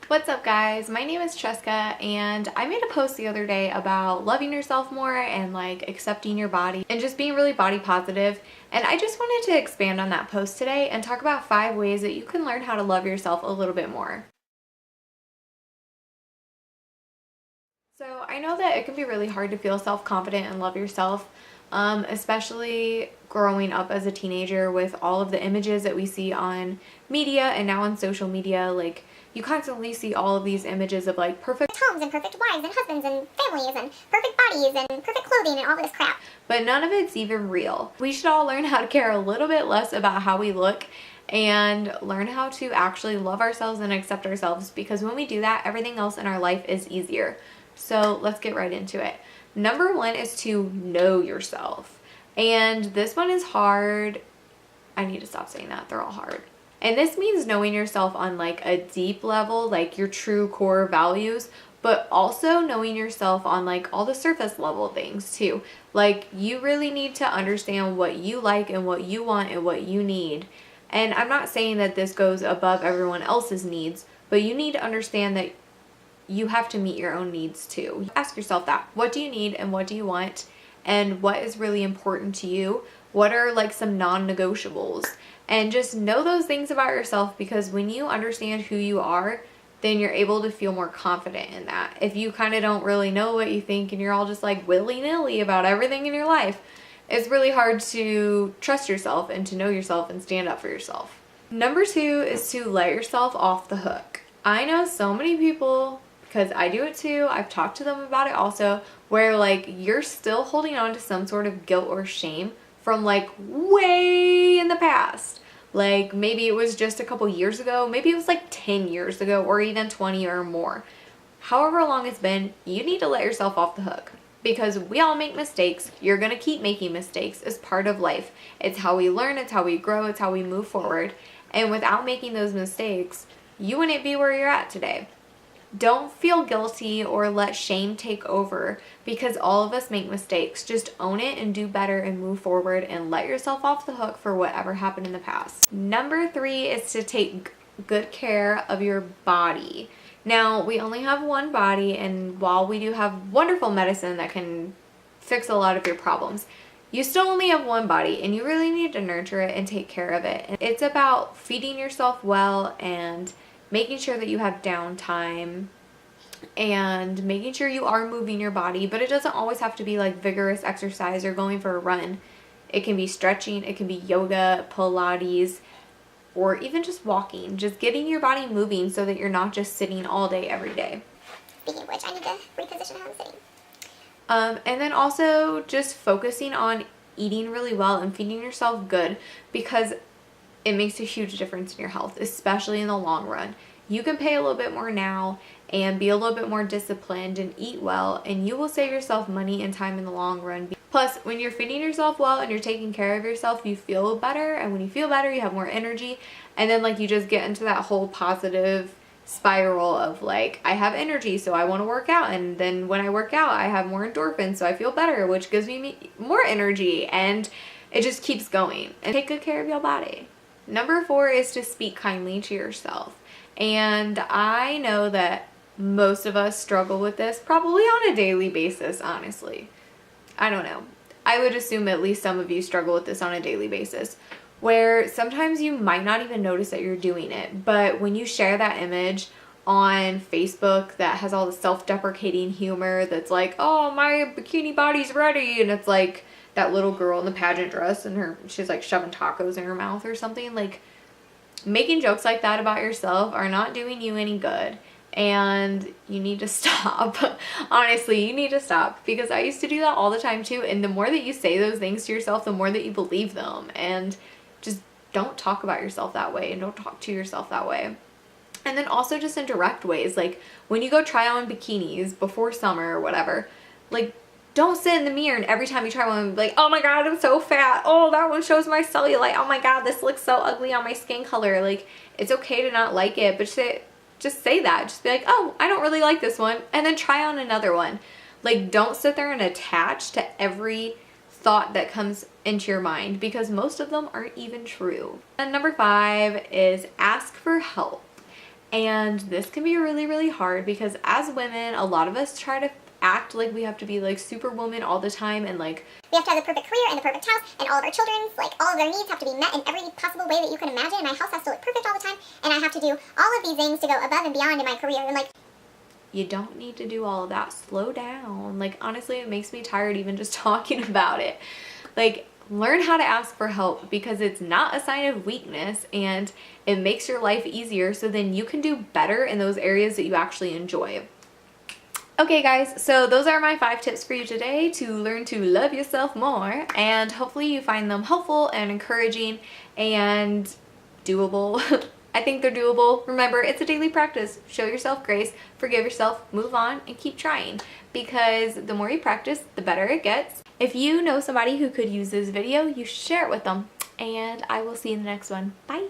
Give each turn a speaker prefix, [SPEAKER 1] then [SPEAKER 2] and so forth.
[SPEAKER 1] What's up guys? My name is Cheska and I made a post the other day about loving yourself more and like accepting your body and just being really body positive, and I just wanted to expand on that post today and talk about 5 ways that you can learn how to love yourself a little bit more. So I know that it can be really hard to feel self-confident and love yourself, especially growing up as a teenager with all of the images that we see on media and now on social media. Like, you constantly see all of these images of like perfect
[SPEAKER 2] homes and perfect wives and husbands and families and perfect bodies and perfect clothing and all this crap.
[SPEAKER 1] but none of it's even real. We should all learn how to care a little bit less about how we look and learn how to actually love ourselves and accept ourselves, because when we do that, everything else in our life is easier. So let's get right into it. Number 1 is to know yourself. And this one is hard. I need to stop saying that. They're all hard. And this means knowing yourself on like a deep level, like your true core values, but also knowing yourself on like all the surface level things too. Like, you really need to understand what you like and what you want and what you need. And I'm not saying that this goes above everyone else's needs, but you need to understand that you have to meet your own needs too. Ask yourself that. What do you need and what do you want? And what is really important to you? What are like some non-negotiables? And just know those things about yourself, because when you understand who you are, then you're able to feel more confident in that. If you kind of don't really know what you think and you're all just like willy-nilly about everything in your life, it's really hard to trust yourself and to know yourself and stand up for yourself. Number 2 is to let yourself off the hook. I know so many people, because I do it too, I've talked to them about it also, where like you're still holding on to some sort of guilt or shame from like way in the past. Like, maybe it was just a couple years ago, maybe it was like 10 years ago, or even 20 or more. However long it's been, you need to let yourself off the hook, because we all make mistakes. You're gonna keep making mistakes. It's part of life. It's how we learn, it's how we grow, it's how we move forward. And without making those mistakes, you wouldn't be where you're at today. Don't feel guilty or let shame take over, because all of us make mistakes. Just own it and do better and move forward and let yourself off the hook for whatever happened in the past. Number 3 is to take good care of your body. Now, we only have one body, and while we do have wonderful medicine that can fix a lot of your problems, you still only have one body, and you really need to nurture it and take care of it. And it's about feeding yourself well and making sure that you have downtime and making sure you are moving your body. But it doesn't always have to be like vigorous exercise or going for a run. It can be stretching, it can be yoga, Pilates, or even just walking. Just getting your body moving so that you're not just sitting all day every day.
[SPEAKER 2] Speaking of which, I need to reposition how I'm sitting.
[SPEAKER 1] And then also just focusing on eating really well and feeding yourself good, because it makes a huge difference in your health, especially in the long run. You can pay a little bit more now and be a little bit more disciplined and eat well, and you will save yourself money and time in the long run. Plus, when you're feeding yourself well and you're taking care of yourself, you feel better, and when you feel better, you have more energy, and then like you just get into that whole positive spiral of like, I have energy, so I want to work out, and then when I work out, I have more endorphins, so I feel better, which gives me more energy, and it just keeps going. And take good care of your body. Number 4 is to speak kindly to yourself. And I know that most of us struggle with this probably on a daily basis, honestly. I don't know. I would assume at least some of you struggle with this on a daily basis, where sometimes you might not even notice that you're doing it. But when you share that image on Facebook that has all the self-deprecating humor that's like, oh, my bikini body's ready, and it's like that little girl in the pageant dress and she's like shoving tacos in her mouth or something. Like, making jokes like that about yourself are not doing you any good, and you need to stop. Honestly, you need to stop, because I used to do that all the time too, and the more that you say those things to yourself, the more that you believe them. And just don't talk about yourself that way, and don't talk to yourself that way. And then also just in direct ways, like when you go try on bikinis before summer or whatever, like, don't sit in the mirror and every time you try one, be like, oh my god, I'm so fat. Oh, that one shows my cellulite. Oh my god, this looks so ugly on my skin color. Like, it's okay to not like it, but just say that. Just be like, oh, I don't really like this one. And then try on another one. Like, don't sit there and attach to every thought that comes into your mind, because most of them aren't even true. And number 5 is ask for help. And this can be really, really hard because as women, a lot of us try to act like we have to be like superwoman all the time, and like
[SPEAKER 2] we have to have the perfect career and the perfect house, and all of our children's, like, all of their needs have to be met in every possible way that you can imagine, and my house has to look perfect all the time, and I have to do all of these things to go above and beyond in my career, and like,
[SPEAKER 1] you don't need to do all of that. Slow down. Like, honestly, it makes me tired even just talking about it. Like, learn how to ask for help because it's not a sign of weakness, and it makes your life easier, so then you can do better in those areas that you actually enjoy. Okay guys, so those are my 5 tips for you today to learn to love yourself more, and hopefully you find them helpful and encouraging and doable. I think they're doable. Remember, it's a daily practice. Show yourself grace, forgive yourself, move on, and keep trying, because the more you practice, the better it gets. If you know somebody who could use this video, you should share it with them, and I will see you in the next one. Bye!